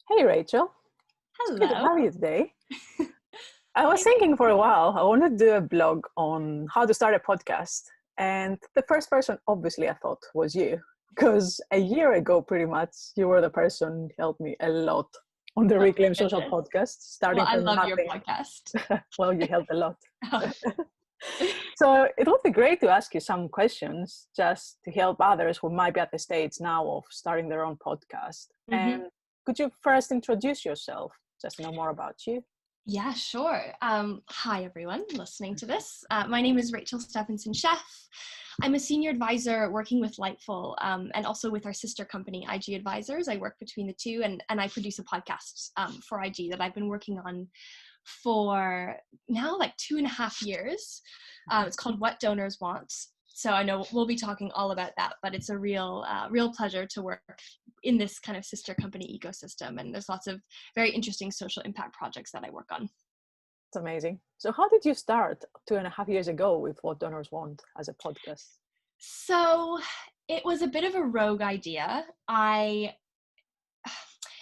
Hey Rachel, it's good to Hello. have you today. I was Hey. thinking for a while, I wanted to do a blog on how to start a podcast. And the first person, obviously, I thought was you. Because a year ago, pretty much, you were the person who helped me a lot on the Oh my Reclaim Social goodness. podcast, Well, starting I from love your nothing. podcast. Well, you helped a lot. So it would be great to ask you some questions just to help others who might be at the stage now of starting their own podcast. hmm And could you first introduce yourself, just to know more about you? Yeah, sure. Hi, everyone listening to this. My name is Rachel Stephenson Sheff. I'm a senior advisor working with Lightful and also with our sister company, IG Advisors. I work between the two, and I produce a podcast for IG that I've been working on for now like 2.5 years. It's called What Donors Want. So I know we'll be talking all about that, but it's a real pleasure to work in this kind of sister company ecosystem. And there's lots of very interesting social impact projects that I work on. It's amazing. So how did you start 2.5 years ago with What Donors Want as a podcast? So it was a bit of a rogue idea.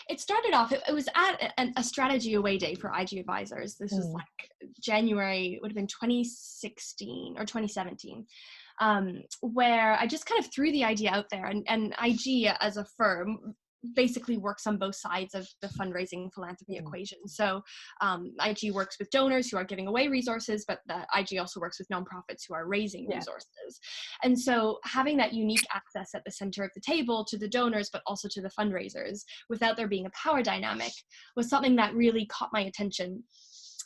It started off, it was at a strategy away day for IG Advisors. This was like January, it would have been 2016 or 2017, where I just kind of threw the idea out there. And IG as a firm basically works on both sides of the fundraising philanthropy equation. So IG works with donors who are giving away resources, but the IG also works with nonprofits who are raising resources. And so having that unique access at the center of the table to the donors, but also to the fundraisers, without there being a power dynamic, was something that really caught my attention.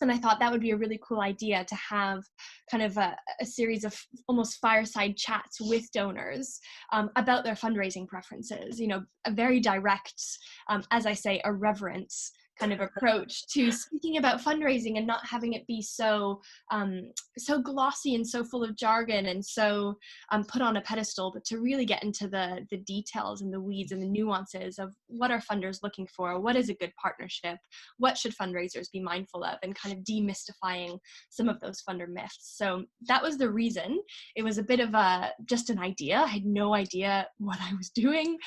And I thought that would be a really cool idea to have kind of a series of almost fireside chats with donors about their fundraising preferences, a very direct, as I say, a reverence kind of approach to speaking about fundraising and not having it be so glossy and so full of jargon and so put on a pedestal, but to really get into the details and the weeds and the nuances of what are funders looking for, what is a good partnership, what should fundraisers be mindful of, and kind of demystifying some of those funder myths. So that was the reason. It was a bit of just an idea. I had no idea what I was doing,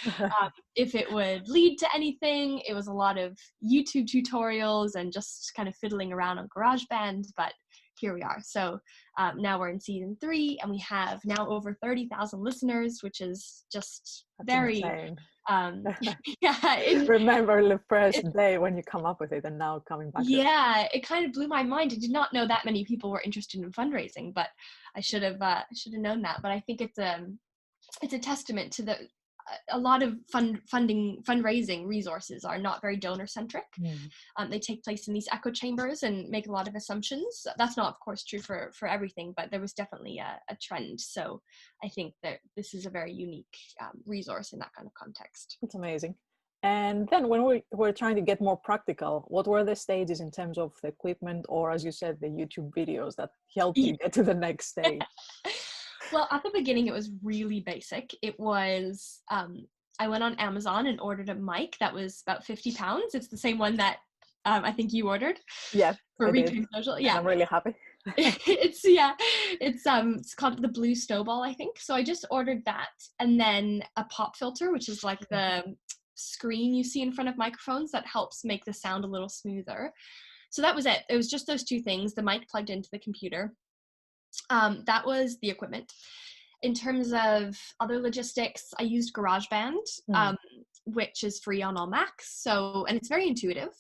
if it would lead to anything. It was a lot of YouTube tutorials and just kind of fiddling around on GarageBand, but here we are. So now we're in season 3 and we have now over 30,000 listeners, which is just That's very insane. Remember the first day when you come up with it and now coming back to it. It kind of blew my mind. I did not know that many people were interested in fundraising, but I should have known that. But I think it's a testament to a lot of fundraising resources are not very donor centric. They take place in these echo chambers and make a lot of assumptions. That's not, of course, true for everything, but there was definitely a trend. So I think that this is a very unique resource in that kind of context. It's amazing. And then when we were trying to get more practical, what were the stages in terms of the equipment or, as you said, the YouTube videos that helped you get to the next stage? Well, at the beginning, it was really basic. It was, I went on Amazon and ordered a mic that was about £50. It's the same one that I think you ordered. Yeah, for I Reclaim did. Social. Yeah, and I'm really happy. It's called the Blue Snowball, I think. So I just ordered that, and then a pop filter, which is like the screen you see in front of microphones that helps make the sound a little smoother. So that was it. It was just those two things, the mic plugged into the computer. That was the equipment. In terms of other logistics, I used GarageBand, which is free on all Macs. And it's very intuitive.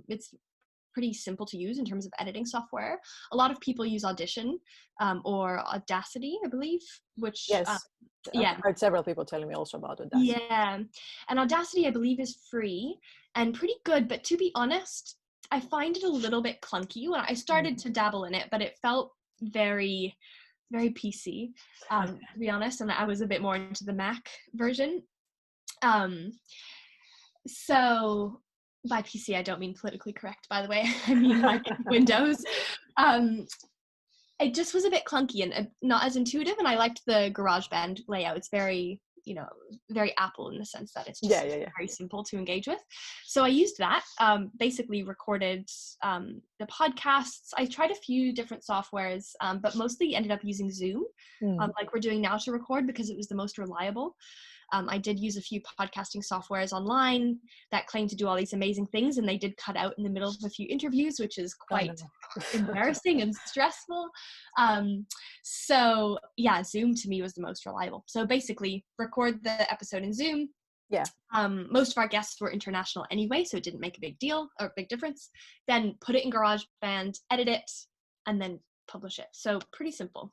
It's pretty simple to use in terms of editing software. A lot of people use Audition or Audacity, I believe, which I've heard several people telling me also about Audacity. Yeah, and Audacity, I believe, is free and pretty good, but to be honest, I find it a little bit clunky. When I started to dabble in it, but it felt very, very PC, to be honest, and I was a bit more into the Mac version. So by PC, I don't mean politically correct, by the way. I mean like Windows. It just was a bit clunky and not as intuitive, and I liked the GarageBand layout. It's very, very Apple in the sense that it's just very simple to engage with. So I used that, basically recorded the podcasts. I tried a few different softwares, but mostly ended up using Zoom, like we're doing now, to record because it was the most reliable. I did use a few podcasting softwares online that claimed to do all these amazing things, and they did cut out in the middle of a few interviews, which is quite embarrassing and stressful. So yeah, Zoom to me was the most reliable. So basically record the episode in Zoom. Yeah. Most of our guests were international anyway, so it didn't make a big deal or big difference. Then put it in GarageBand, edit it, and then publish it. So pretty simple.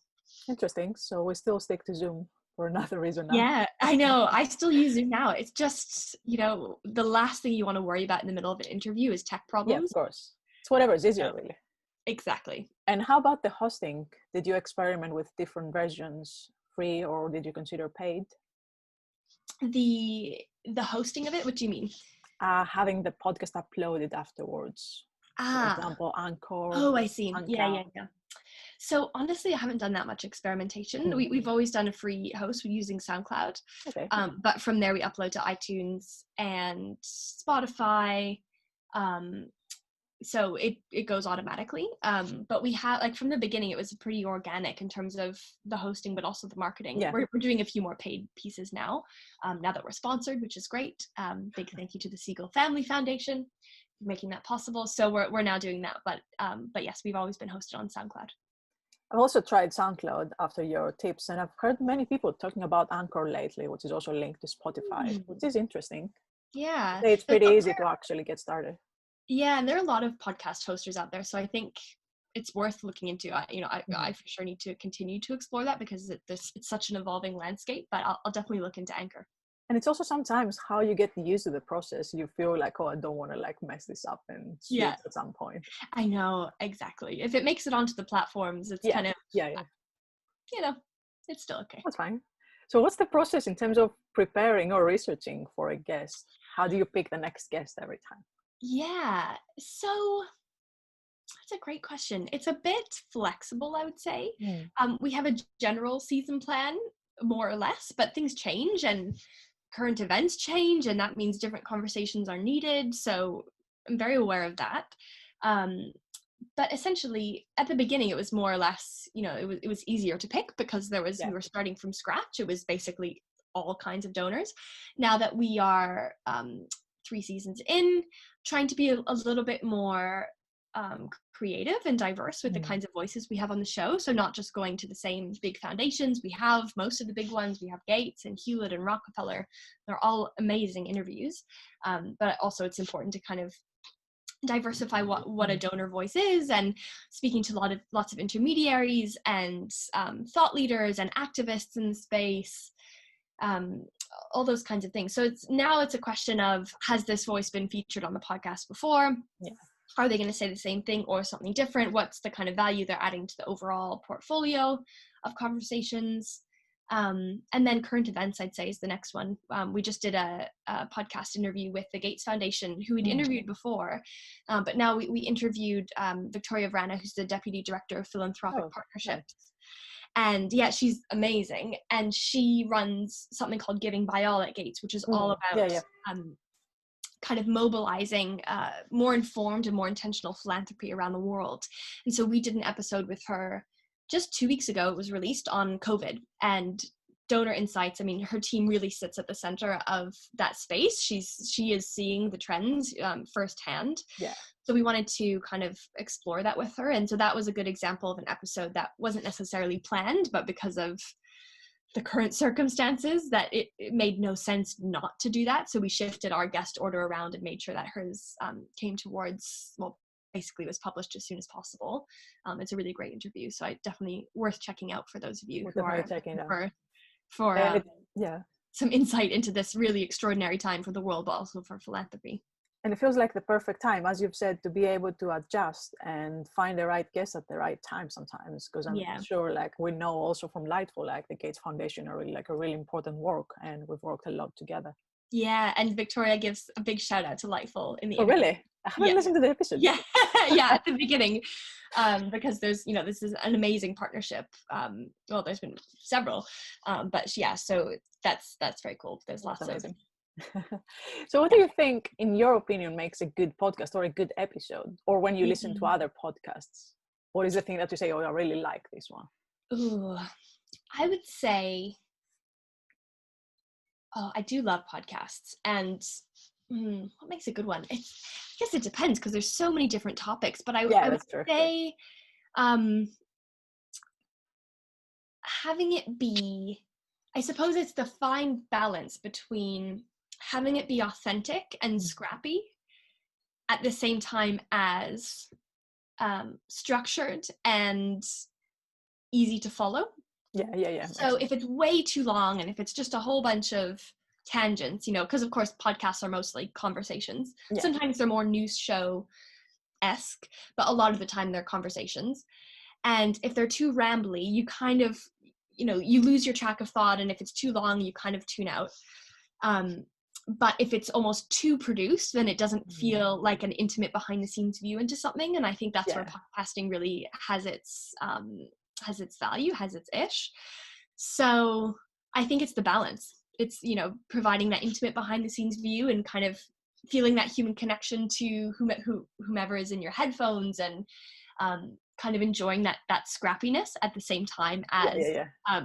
Interesting. So we still stick to Zoom for another reason now. Yeah, I know. I still use Zoom now. It's just, the last thing you want to worry about in the middle of an interview is tech problems. Yeah, of course. It's whatever is easier, really. Exactly. And how about the hosting? Did you experiment with different versions, free, or did you consider paid? The hosting of it, what do you mean? Having the podcast uploaded afterwards. For example, Anchor. Oh, I see. Anchor. Yeah. So honestly, I haven't done that much experimentation. We've always done a free host using SoundCloud. Okay. But from there we upload to iTunes and Spotify. So it goes automatically. But we have, like, from the beginning, it was pretty organic in terms of the hosting, but also the marketing. Yeah. We're doing a few more paid pieces now that we're sponsored, which is great. Big thank you to the Siegel Family Foundation for making that possible. So we're now doing that. But yes, we've always been hosted on SoundCloud. I've also tried SoundCloud after your tips, and I've heard many people talking about Anchor lately, which is also linked to Spotify, which is interesting. Yeah. It's pretty easy to actually get started. Yeah, and there are a lot of podcast hosters out there, so I think it's worth looking into. I for sure need to continue to explore that because it's such an evolving landscape, but I'll definitely look into Anchor. And it's also sometimes how you get used to the process. You feel like, oh, I don't want to mess this up and switch at some point. I know, exactly. If it makes it onto the platforms, it's kind of, it's still okay. That's fine. So what's the process in terms of preparing or researching for a guest? How do you pick the next guest every time? Yeah, so that's a great question. It's a bit flexible, I would say. We have a general season plan, more or less, but things change and current events change, and that means different conversations are needed. So I'm very aware of that. But essentially, at the beginning, it was more or less, it was easier to pick because we were starting from scratch. It was basically all kinds of donors. Now that we are 3 seasons in, trying to be a little bit more creative and diverse with the kinds of voices we have on the show. So not just going to the same big foundations. We have most of the big ones. We have Gates and Hewlett and Rockefeller. They're all amazing interviews. But also it's important to kind of diversify what a donor voice is, and speaking to lots of intermediaries and thought leaders and activists in the space. All those kinds of things. So it's a question of, has this voice been featured on the podcast before? Yeah. Are they going to say the same thing or something different? What's the kind of value they're adding to the overall portfolio of conversations? And then current events, I'd say, is the next one. We just did a podcast interview with the Gates Foundation, who we'd interviewed before, but now we interviewed Victoria Vrana, who's the Deputy Director of Philanthropic Partnerships. And yeah, she's amazing. And she runs something called Giving by All at Gates, which is all about kind of mobilizing more informed and more intentional philanthropy around the world. And so we did an episode with her just 2 weeks ago. It was released on COVID and donor insights. I mean, her team really sits at the center of that space. She is seeing the trends firsthand. Yeah. So we wanted to kind of explore that with her. And so that was a good example of an episode that wasn't necessarily planned, but because of the current circumstances, that it made no sense not to do that. So we shifted our guest order around and made sure that hers came towards, basically was published as soon as possible. It's a really great interview. So definitely worth checking out for those of you who are for some insight into this really extraordinary time for the world, but also for philanthropy. And it feels like the perfect time, as you've said, to be able to adjust and find the right guest at the right time sometimes. Because I'm sure, we know also from Lightful, the Gates Foundation are really a really important work, and we've worked a lot together. Yeah, and Victoria gives a big shout out to Lightful in the interview. Really? I haven't listened to the episode. Yeah, at the beginning, because there's, this is an amazing partnership. There's been several, but so that's very cool. There's lots of So what do you think, in your opinion, makes a good podcast or a good episode? Or when you listen to other podcasts, what is the thing that you say, oh, I really like this one? Ooh, I would say, I do love podcasts. And what makes a good one? I guess it depends, because there's so many different topics. But I would say having it be, I suppose it's the fine balance between having it be authentic and scrappy at the same time as structured and easy to follow. Yeah. So if it's way too long and if it's just a whole bunch of tangents, because of course podcasts are mostly conversations. Yeah. Sometimes they're more news show-esque, but a lot of the time they're conversations. And if they're too rambly, you kind of, you lose your track of thought. And if it's too long, you kind of tune out. But if it's almost too produced, then it doesn't feel like an intimate behind the scenes view into something. And I think that's where podcasting really has its value, has its ish. So I think it's the balance. It's, providing that intimate behind the scenes view and kind of feeling that human connection to whomever is in your headphones, and kind of enjoying that scrappiness at the same time as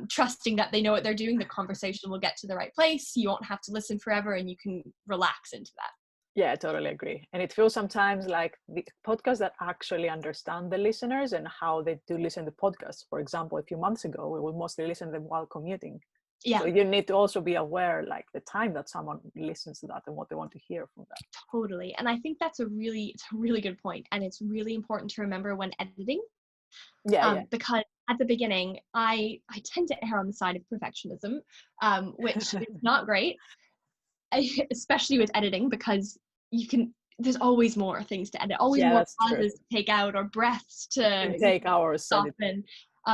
trusting that they know what they're doing. The conversation will get to the right place. You won't have to listen forever, and you can relax into that. Yeah, I totally agree. And it feels sometimes like the podcasts that actually understand the listeners and how they do listen to podcasts. For example, a few months ago, we would mostly listen to them while commuting. Yeah. So you need to also be aware, like, the time that someone listens to that and what they want to hear from that. Totally. And I think it's a really good point. And it's really important to remember when editing. Because at the beginning, I tend to err on the side of perfectionism, which is not great, especially with editing, because there's always more things to edit, always more pauses to take out, or breaths to take hours. Soften.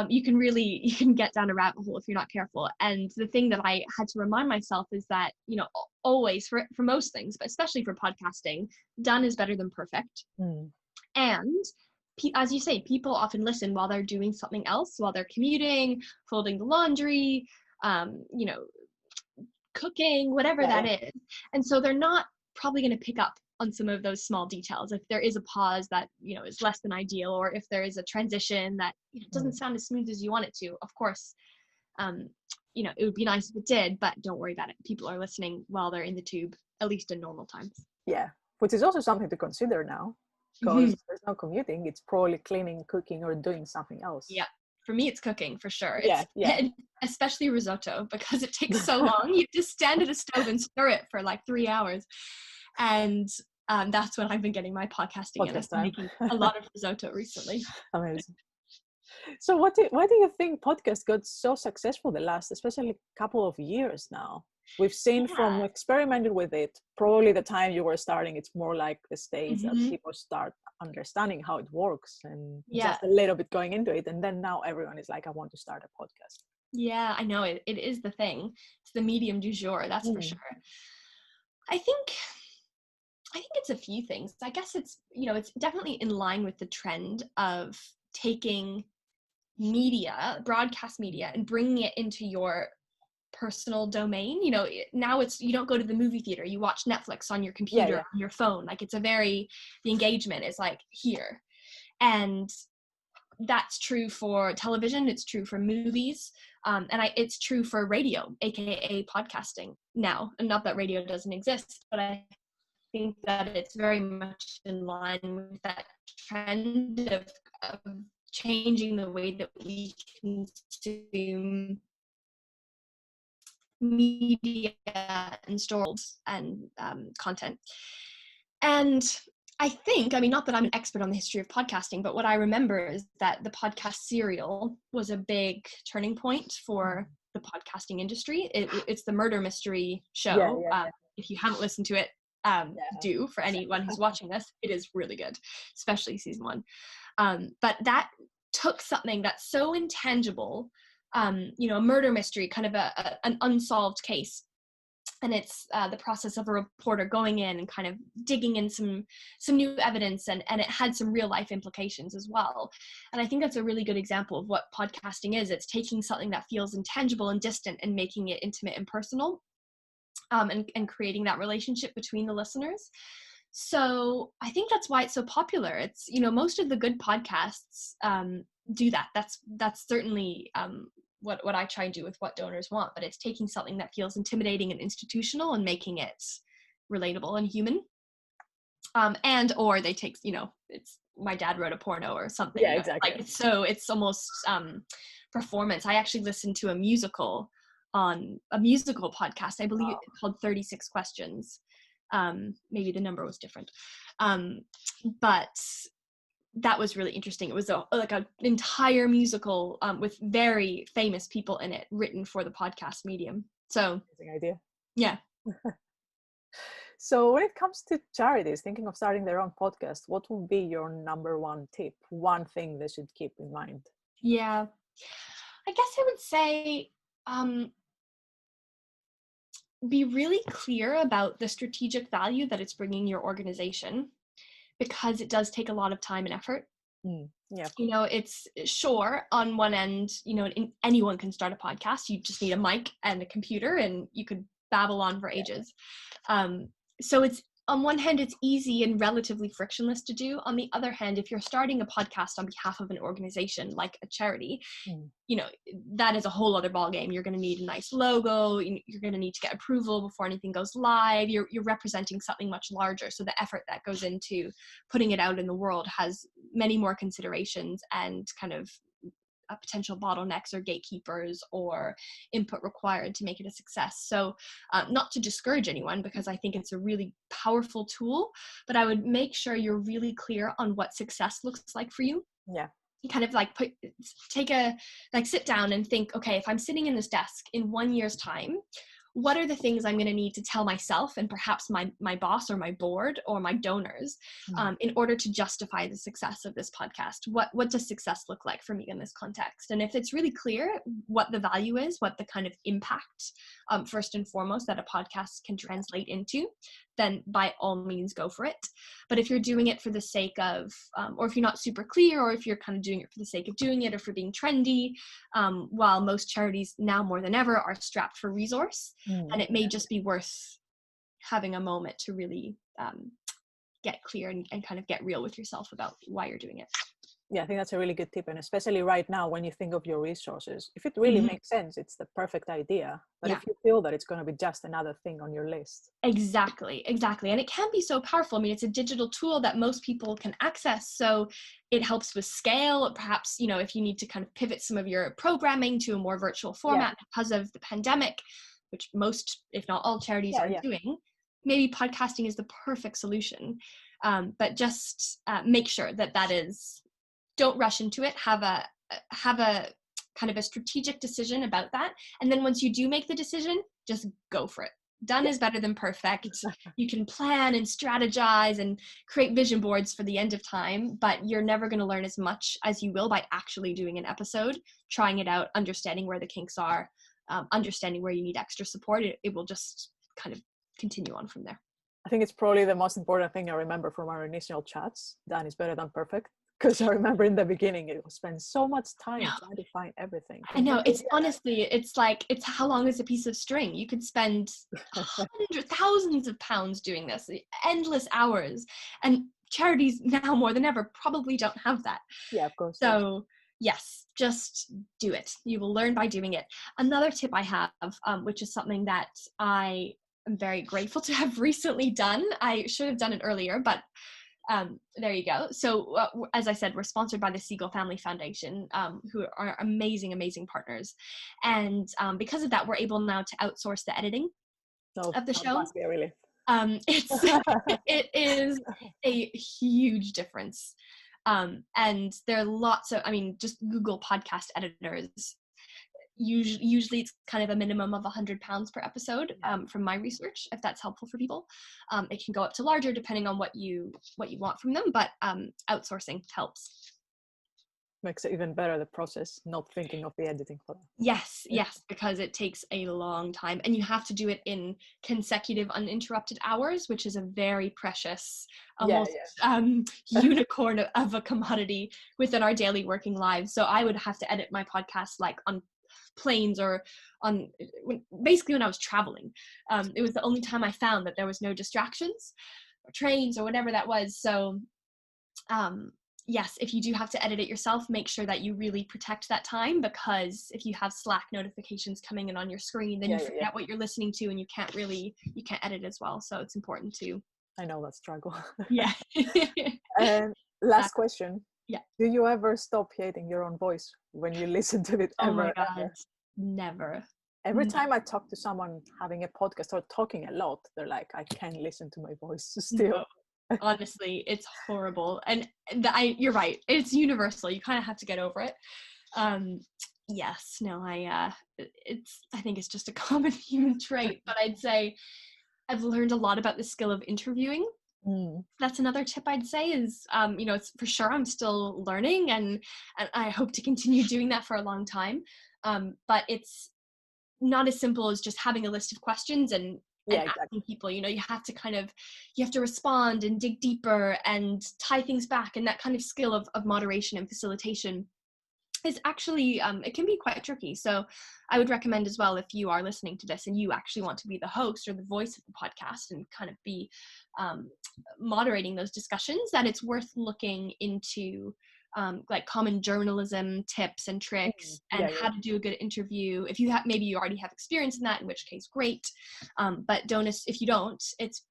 You can get down a rabbit hole if you're not careful. And the thing that I had to remind myself is that, always for most things, but especially for podcasting, done is better than perfect. And as you say, people often listen while they're doing something else, while they're commuting, folding the laundry, cooking, whatever that is. And so they're not probably going to pick up on some of those small details. If there is a pause that, is less than ideal, or if there is a transition that doesn't sound as smooth as you want it to, of course, it would be nice if it did, but don't worry about it. People are listening while they're in the tube, at least in normal times. Yeah, which is also something to consider now, because there's no commuting. It's probably cleaning, cooking, or doing something else. Yeah. For me, it's cooking, for sure. And especially risotto, because it takes so long. You just stand at a stove and stir it for like 3 hours. And that's when I've been getting my podcasting in. I've been making a lot of risotto recently. Amazing. So why do you think podcasts got so successful the last, especially couple of years now? We've seen from experimenting with it, probably the time you were starting, it's more like the stage that people start understanding how it works and just a little bit going into it. And then now everyone is like, I want to start a podcast. Yeah, I know. It is the thing. It's the medium du jour, that's for sure. I think it's a few things. I guess it's, it's definitely in line with the trend of taking media, broadcast media, and bringing it into your personal domain. Now you don't go to the movie theater, you watch Netflix on your computer, on your phone. Like, the engagement is like here. And that's true for television, it's true for movies, and it's true for radio, aka podcasting now. And not that radio doesn't exist, but I think that it's very much in line with that trend of changing the way that we consume media and stories and content. And I think, not that I'm an expert on the history of podcasting, but what I remember is that the podcast Serial was a big turning point for the podcasting industry. It's the murder mystery show. If you haven't listened to it, do, for anyone who's watching this. It is really good, especially season 1. But that took something that's so intangible, a murder mystery, kind of an unsolved case. And it's the process of a reporter going in and kind of digging in some new evidence, and it had some real life implications as well. And I think that's a really good example of what podcasting is. It's taking something that feels intangible and distant and making it intimate and personal. and creating that relationship between the listeners. So I think that's why it's so popular. It's, most of the good podcasts do that. That's certainly what I try and do with What Donors Want, but it's taking something that feels intimidating and institutional and making it relatable and human. Or they take, it's my dad wrote a porno or something. Yeah, exactly. It's almost performance. I actually listened to a musical podcast, I believe, called 36 Questions. Maybe the number was different. But that was really interesting. It was an entire musical with very famous people in it, written for the podcast medium. So, amazing idea. Yeah. So when it comes to charities thinking of starting their own podcast, what would be your number one tip? One thing they should keep in mind? Yeah, I guess I would say be really clear about the strategic value that it's bringing your organization, because it does take a lot of time and effort. Yeah. It's sure on one end, anyone can start a podcast. You just need a mic and a computer and you could babble on for ages. So it's, on one hand, it's easy and relatively frictionless to do. On the other hand, if you're starting a podcast on behalf of an organization like a charity, that is a whole other ballgame. You're going to need a nice logo. You're going to need to get approval before anything goes live. You're representing something much larger. So the effort that goes into putting it out in the world has many more considerations and kind of potential bottlenecks or gatekeepers or input required to make it a success. So not to discourage anyone, because I think it's a really powerful tool, but I would make sure you're really clear on what success looks like for you. Yeah. You kind of sit down and think, okay, if I'm sitting in this desk in 1 year's time, what are the things I'm going to need to tell myself and perhaps my boss or my board or my donors in order to justify the success of this podcast? What does success look like for me in this context? And if it's really clear what the value is, what the kind of impact, first and foremost, that a podcast can translate into, then by all means go for it. But if you're doing it for the sake of, or if you're not super clear, or if you're kind of doing it for the sake of doing it or for being trendy, while most charities now more than ever are strapped for resource, and it may just be worth having a moment to really get clear and kind of get real with yourself about why you're doing it. Yeah, I think that's a really good tip. And especially right now, when you think of your resources, if it really makes sense, it's the perfect idea. But if you feel that it's going to be just another thing on your list. Exactly. And it can be so powerful. I mean, it's a digital tool that most people can access. So it helps with scale. Perhaps, if you need to kind of pivot some of your programming to a more virtual format because of the pandemic, which most, if not all, charities are doing, maybe podcasting is the perfect solution. But just make sure that is, don't rush into it. Have a kind of a strategic decision about that. And then once you do make the decision, just go for it. Done is better than perfect. You can plan and strategize and create vision boards for the end of time, but you're never going to learn as much as you will by actually doing an episode, trying it out, understanding where the kinks are, understanding where you need extra support. It will just kind of continue on from there. I think it's probably the most important thing I remember from our initial chats. Done is better than perfect. Because I remember in the beginning, it was spend so much time trying to find everything. I know, it's honestly, it's how long is a piece of string? You could spend thousands of pounds doing this, endless hours. And charities now more than ever probably don't have that. Yeah, of course. So yes, just do it. You will learn by doing it. Another tip I have, which is something that I am very grateful to have recently done. I should have done it earlier, but there you go. So as I said, we're sponsored by the Siegel Family Foundation, who are amazing partners. And because of that, we're able now to outsource the editing of the show. Must be a relief. It is a huge difference. And there are lots of, just Google podcast editors. Usually it's kind of a minimum of £100 per episode from my research, if that's helpful for people. It can go up to larger depending on what you want from them, but outsourcing helps. Makes it even better, the process, not thinking of the editing for that. Yes, because it takes a long time and you have to do it in consecutive uninterrupted hours, which is a very precious, almost unicorn of a commodity within our daily working lives. So I would have to edit my podcast on planes or basically when I was traveling. It was the only time I found that there was no distractions or trains or whatever that was. So yes, if you do have to edit it yourself, make sure that you really protect that time, because if you have Slack notifications coming in on your screen, then you forget what you're listening to and you can't edit as well. So it's important to. I know that struggle. Yeah. And last question. Yeah. Do you ever stop hating your own voice when you listen to it? Oh my God, never. Every time I talk to someone having a podcast or talking a lot, they're like, I can't listen to my voice still. No. Honestly, it's horrible. And you're right. It's universal. You kind of have to get over it. Yes, no, I think it's just a common human trait, but I'd say I've learned a lot about the skill of interviewing. That's another tip I'd say is, it's for sure I'm still learning and I hope to continue doing that for a long time. But it's not as simple as just having a list of questions and asking people. You have to respond and dig deeper and tie things back, and that kind of skill of moderation and facilitation is actually it can be quite tricky. So I would recommend as well, if you are listening to this and you actually want to be the host or the voice of the podcast and kind of be moderating those discussions, that it's worth looking into like common journalism tips and tricks and how to do a good interview. If you maybe you already have experience in that, in which case great, but if you don't, it's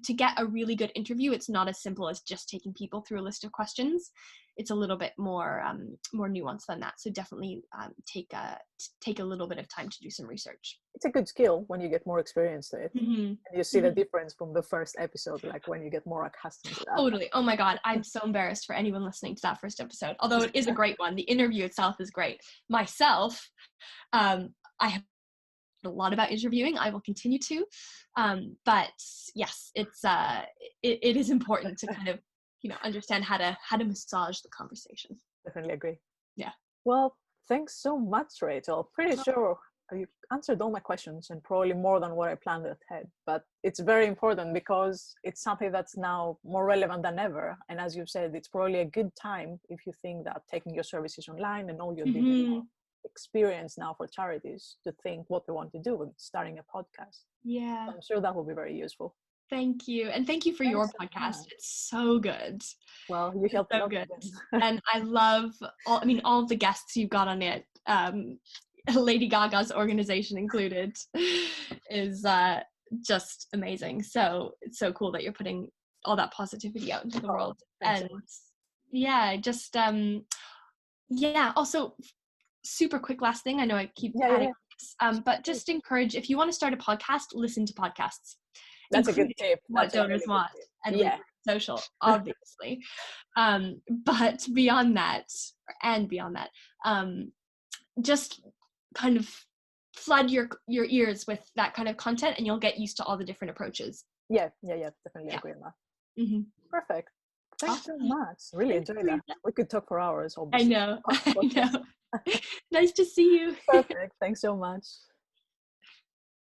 to get a really good interview, it's not as simple as just taking people through a list of questions. It's a little bit more nuanced than that. So definitely take a little bit of time to do some research. It's a good skill when you get more experience to it. And you see the difference from the first episode, like when you get more accustomed to that. Totally. Oh my God, I'm so embarrassed for anyone listening to that first episode. Although it is a great one. The interview itself is great. Myself, I have a lot about interviewing. I will continue to, but yes, it is important to kind of understand how to massage the conversation. Definitely agree. Yeah. Well, thanks so much, Rachel. Pretty sure you answered all my questions and probably more than what I planned ahead, but it's very important because it's something that's now more relevant than ever. And as you said, it's probably a good time if you think that taking your services online and all your digital experience now for charities to think what they want to do with starting a podcast. Yeah. I'm sure that will be very useful. Thank you. And thank you for your podcast. It's so good. Well, you helped so good. And I love all of the guests you've got on it, Lady Gaga's organization included, is just amazing. So it's so cool that you're putting all that positivity out into the world. And also super quick last thing. I know I keep adding this, but just encourage, if you want to start a podcast, listen to podcasts. That's a good tip. What donors want and social, obviously. But beyond that, just kind of flood your ears with that kind of content, and you'll get used to all the different approaches. Definitely agree on that. Perfect. Thanks so much. Really enjoyed that. We could talk for hours. Obviously. I know. Nice to see you. Perfect. Thanks so much.